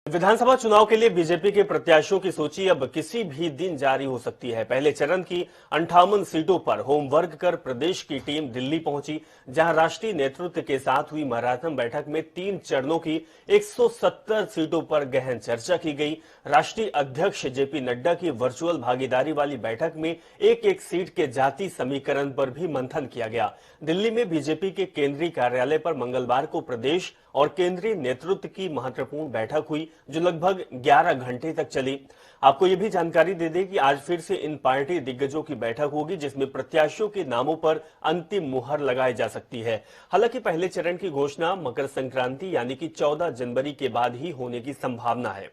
विधानसभा चुनाव के लिए बीजेपी के प्रत्याशियों की सूची अब किसी भी दिन जारी हो सकती है। पहले चरण की 58 सीटों पर होमवर्क कर प्रदेश की टीम दिल्ली पहुंची, जहां राष्ट्रीय नेतृत्व के साथ हुई मैराथन बैठक में 3 चरणों की 170 सीटों पर गहन चर्चा की गई। राष्ट्रीय अध्यक्ष जेपी नड्डा की वर्चुअल भागीदारी वाली बैठक में एक एक सीट के जाति समीकरण पर भी मंथन किया गया। दिल्ली में बीजेपी के केंद्रीय कार्यालय पर मंगलवार को प्रदेश और केंद्रीय नेतृत्व की महत्वपूर्ण बैठक हुई, जो लगभग 11 घंटे तक चली। आपको यह भी जानकारी दे दें कि आज फिर से इन पार्टी दिग्गजों की बैठक होगी, जिसमें प्रत्याशियों के नामों पर अंतिम मुहर लगाई जा सकती है। हालांकि पहले चरण की घोषणा मकर संक्रांति यानी कि 14 जनवरी के बाद ही होने की संभावना है।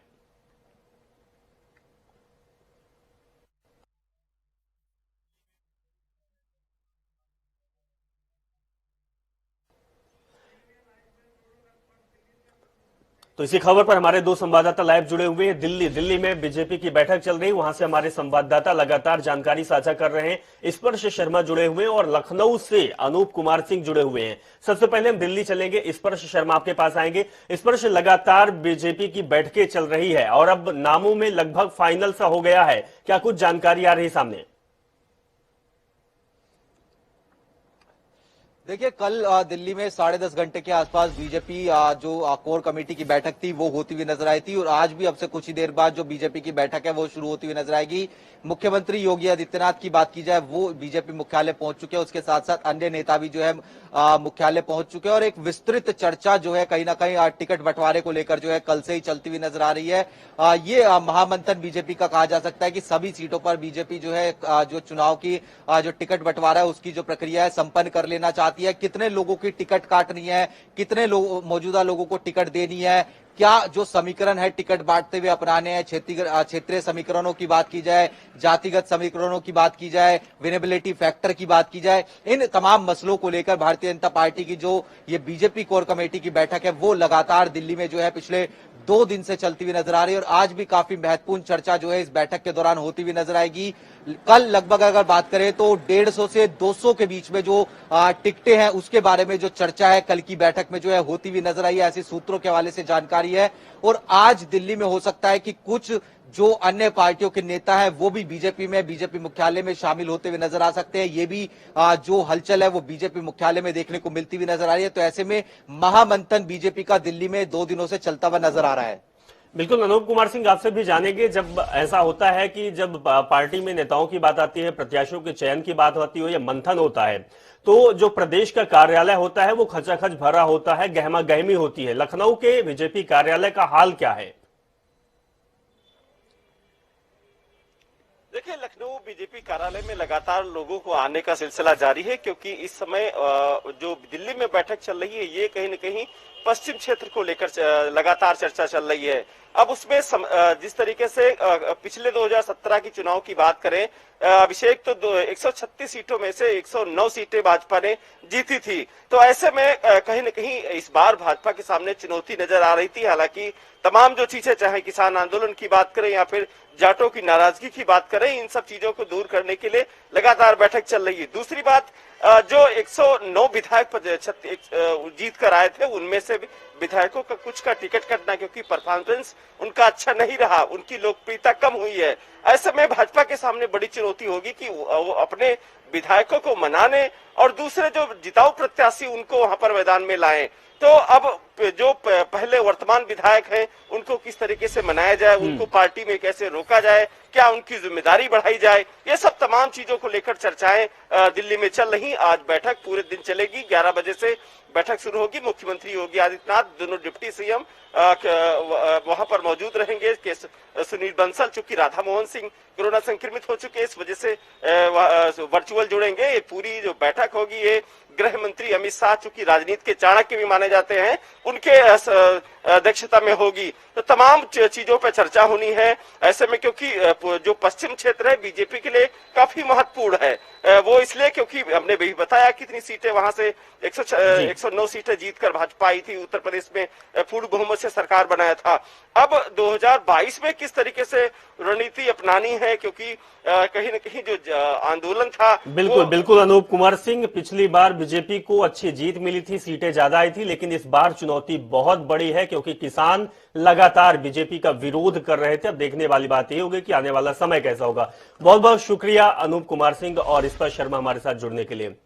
तो इसी खबर पर हमारे दो संवाददाता लाइव जुड़े हुए हैं। दिल्ली में बीजेपी की बैठक चल रही है, वहां से हमारे संवाददाता लगातार जानकारी साझा कर रहे हैं। स्पर्श शर्मा जुड़े हुए हैं और लखनऊ से अनूप कुमार सिंह जुड़े हुए हैं। सबसे पहले हम दिल्ली चलेंगे, स्पर्श शर्मा आपके पास आएंगे। स्पर्श, लगातार बीजेपी की बैठकें चल रही है और अब नामों में लगभग फाइनल सा हो गया है, क्या कुछ जानकारी आ रही सामने? देखिए, कल दिल्ली में 10:30 घंटे के आसपास बीजेपी जो कोर कमेटी की बैठक थी वो होती हुई नजर आई थी और आज भी अब से कुछ ही देर बाद जो बीजेपी की बैठक है वो शुरू होती हुई नजर आएगी। मुख्यमंत्री योगी आदित्यनाथ की बात की जाए, वो बीजेपी मुख्यालय पहुंच चुके हैं, उसके साथ साथ अन्य नेता भी जो है मुख्यालय पहुंच चुके हैं और एक विस्तृत चर्चा जो है कहीं ना कहीं टिकट बंटवारे को लेकर जो है कल से ही चलती हुई नजर आ रही है। ये महामंथन बीजेपी का कहा जा सकता है कि सभी सीटों पर बीजेपी जो है जो चुनाव की जो टिकट बंटवारा है उसकी जो प्रक्रिया है संपन्न कर लेना चाहती है। कितने लोगों की टिकट काटनी है, कितने मौजूदा लोगों को टिकट देनी है, क्या जो समीकरण है टिकट बांटते हुए अपनाने हैं, क्षेत्रीय समीकरणों की बात की जाए, जातिगत समीकरणों की बात की जाए, विनेबिलिटी फैक्टर की बात की जाए, इन तमाम मसलों को लेकर भारतीय जनता पार्टी की जो ये बीजेपी कोर कमेटी की बैठक है वो लगातार दिल्ली में जो है पिछले 2 दिन से चलती हुई नजर आ रही है और आज भी काफी महत्वपूर्ण चर्चा जो है इस बैठक के दौरान होती हुई नजर आएगी। कल लगभग अगर बात करें तो 150 से 200 के बीच में जो टिकटें हैं उसके बारे में जो चर्चा है कल की बैठक में जो है होती हुई नजर आई है, ऐसी सूत्रों के हवाले से जानकारी है। और आज दिल्ली में हो सकता है कि कुछ जो अन्य पार्टियों के नेता है वो भी बीजेपी मुख्यालय में शामिल होते हुए नजर आ सकते हैं। ये भी जो हलचल है वो बीजेपी मुख्यालय में देखने को मिलती हुई नजर आ रही है। तो ऐसे में महामंथन बीजेपी का दिल्ली में 2 दिनों से चलता हुआ नजर आ रहा है। बिल्कुल, अनूप कुमार सिंह आपसे भी जानेंगे, जब ऐसा होता है कि जब पार्टी में नेताओं की बात आती है, प्रत्याशियों के चयन की बात होती है या मंथन होता है, तो जो प्रदेश का कार्यालय होता है वो खचाखच भरा होता है, गहमा गहमी होती है। लखनऊ के बीजेपी कार्यालय का हाल क्या है? देखिए, लखनऊ बीजेपी कार्यालय में लगातार लोगों को आने का सिलसिला जारी है, क्योंकि इस समय जो दिल्ली में बैठक चल रही है ये कहीं न कहीं पश्चिम क्षेत्र को लेकर लगातार चर्चा चल रही है। अब उसमें जिस तरीके से पिछले 2017 की चुनाव की बात करें, अभिषेक तो 136 सीटों में से 109 सीटें भाजपा ने जीती थी। तो ऐसे में कहीं न कहीं इस बार भाजपा के सामने चुनौती नजर आ रही थी। हालांकि तमाम जो चीजें, चाहे किसान आंदोलन की बात करें या फिर जाटों की नाराजगी की बात करें, इन सब चीजों को दूर करने के लिए लगातार बैठक चल रही है। दूसरी बात, जो 109 विधायक जीत कर आए थे उनमें से विधायकों का कुछ का टिकट कटना, क्योंकि परफॉर्मेंस उनका अच्छा नहीं रहा, उनकी लोकप्रियता कम हुई है। ऐसे में भाजपा के सामने बड़ी चुनौती होगी कि वो अपने विधायकों को मनाने और दूसरे जो जिताऊ प्रत्याशी उनको वहां पर मैदान में लाएं। तो अब जो पहले वर्तमान विधायक हैं उनको किस तरीके से मनाया जाए, उनको पार्टी में कैसे रोका जाए, क्या उनकी जिम्मेदारी बढ़ाई जाए, ये सब तमाम चीजों को लेकर चर्चाएं दिल्ली में चल रही। आज बैठक पूरे दिन चलेगी, 11 बजे से बैठक शुरू होगी। मुख्यमंत्री योगी आदित्यनाथ, दोनों डिप्टी सीएम वहां पर मौजूद रहेंगे। सुनील बंसल, चूंकि राधा मोहन सिंह कोरोना संक्रमित हो चुके, इस वजह से वर्चुअल जुड़ेंगे। ये पूरी जो बैठक होगी ये गृह मंत्री अमित शाह, चूंकि राजनीति के चाणक्य भी माने जाते हैं, उनके अध्यक्षता में होगी। तो तमाम चीजों पर चर्चा होनी है। ऐसे में क्योंकि जो पश्चिम क्षेत्र है बीजेपी के लिए काफी महत्वपूर्ण है, वो इसलिए क्योंकि हमने भी बताया कितनी सीटें वहां से 109 सीटें जीतकर भाजपा आई थी। उत्तर प्रदेश में पूर्ण बहुमत से से सरकार बनाया था। अब 2022 में किस तरीके से रणनीति अपनानी है, क्योंकि कहीं न कहीं जो आंदोलन था बिल्कुल बिल्कुल अनूप कुमार सिंह, पिछली बार बीजेपी को अच्छी जीत मिली थी, सीटें ज्यादा आई थी, लेकिन इस बार चुनौती बहुत बड़ी है क्योंकि किसान लगातार बीजेपी का विरोध कर रहे थे। अब देखने वाली बात यह होगी कि आने वाला समय कैसा होगा। बहुत बहुत शुक्रिया अनूप कुमार सिंह और इस पर शर्मा हमारे साथ जुड़ने के लिए।